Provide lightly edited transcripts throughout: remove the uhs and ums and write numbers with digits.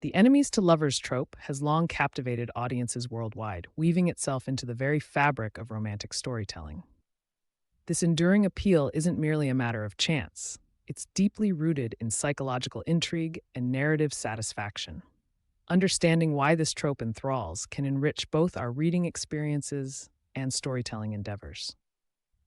The enemies to lovers trope has long captivated audiences worldwide, weaving itself into the very fabric of romantic storytelling. This enduring appeal isn't merely a matter of chance, it's deeply rooted in psychological intrigue and narrative satisfaction. Understanding why this trope enthralls can enrich both our reading experiences and storytelling endeavors.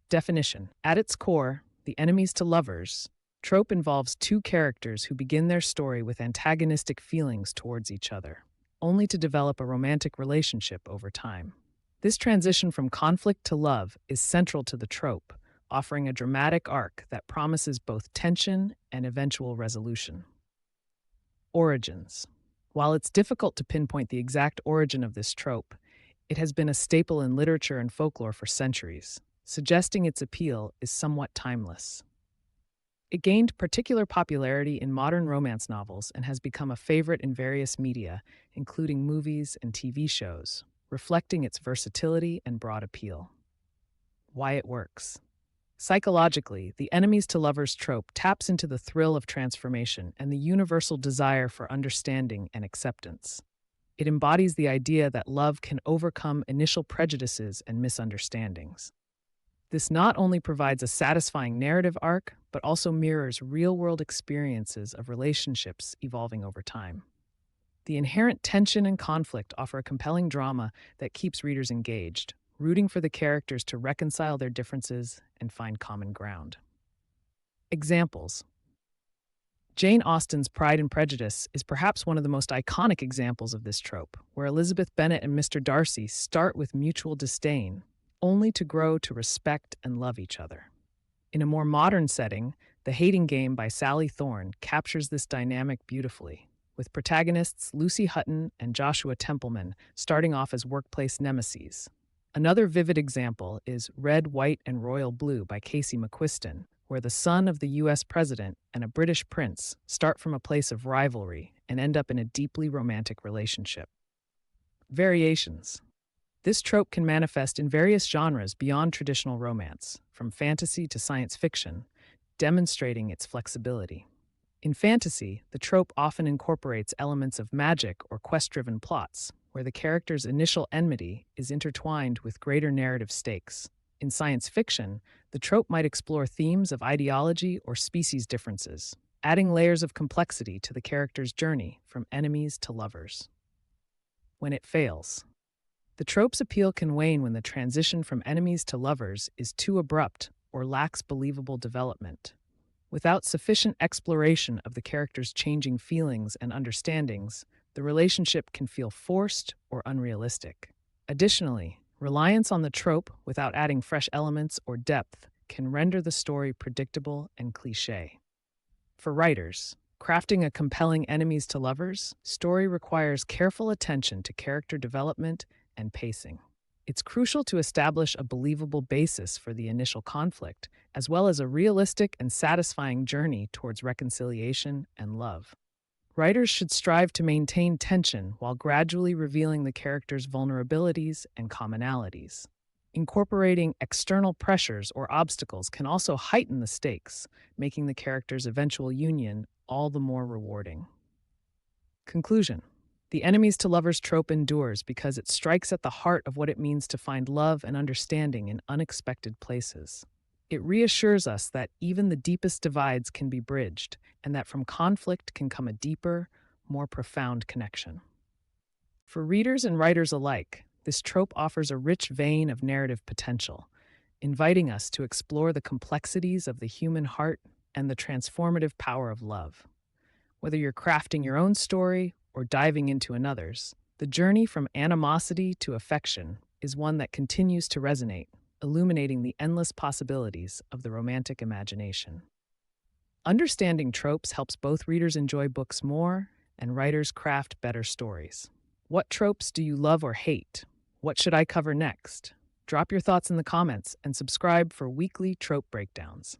Definition: at its core, the enemies to lovers trope involves two characters who begin their story with antagonistic feelings towards each other, only to develop a romantic relationship over time. This transition from conflict to love is central to the trope, offering a dramatic arc that promises both tension and eventual resolution. Origins: while it's difficult to pinpoint the exact origin of this trope, it has been a staple in literature and folklore for centuries, suggesting its appeal is somewhat timeless. It gained particular popularity in modern romance novels and has become a favorite in various media, including movies and TV shows, reflecting its versatility and broad appeal. Why it works. Psychologically, the enemies to lovers trope taps into the thrill of transformation and the universal desire for understanding and acceptance. It embodies the idea that love can overcome initial prejudices and misunderstandings. This not only provides a satisfying narrative arc, but also mirrors real-world experiences of relationships evolving over time. The inherent tension and conflict offer a compelling drama that keeps readers engaged, rooting for the characters to reconcile their differences and find common ground. Examples: Jane Austen's Pride and Prejudice is perhaps one of the most iconic examples of this trope, where Elizabeth Bennet and Mr. Darcy start with mutual disdain, only to grow to respect and love each other. In a more modern setting, The Hating Game by Sally Thorne captures this dynamic beautifully, with protagonists Lucy Hutton and Joshua Templeman starting off as workplace nemeses. Another vivid example is Red, White, and Royal Blue by Casey McQuiston, where the son of the US president and a British prince start from a place of rivalry and end up in a deeply romantic relationship. Variations: this trope can manifest in various genres beyond traditional romance, from fantasy to science fiction, demonstrating its flexibility. In fantasy, the trope often incorporates elements of magic or quest-driven plots, where the character's initial enmity is intertwined with greater narrative stakes. In science fiction, the trope might explore themes of ideology or species differences, adding layers of complexity to the character's journey from enemies to lovers. When it fails. The trope's appeal can wane when the transition from enemies to lovers is too abrupt or lacks believable development. Without sufficient exploration of the character's changing feelings and understandings, the relationship can feel forced or unrealistic. Additionally, reliance on the trope without adding fresh elements or depth can render the story predictable and cliché. For writers, crafting a compelling enemies to lovers story requires careful attention to character development and pacing. It's crucial to establish a believable basis for the initial conflict, as well as a realistic and satisfying journey towards reconciliation and love. Writers should strive to maintain tension while gradually revealing the character's vulnerabilities and commonalities. Incorporating external pressures or obstacles can also heighten the stakes, making the character's eventual union all the more rewarding. Conclusion: the enemies to lovers trope endures because it strikes at the heart of what it means to find love and understanding in unexpected places. It reassures us that even the deepest divides can be bridged, and that from conflict can come a deeper, more profound connection. For readers and writers alike, this trope offers a rich vein of narrative potential, inviting us to explore the complexities of the human heart and the transformative power of love. Whether you're crafting your own story or diving into another's, the journey from animosity to affection is one that continues to resonate, illuminating the endless possibilities of the romantic imagination. Understanding tropes helps both readers enjoy books more and writers craft better stories. What tropes do you love or hate? What should I cover next? Drop your thoughts in the comments and subscribe for weekly trope breakdowns.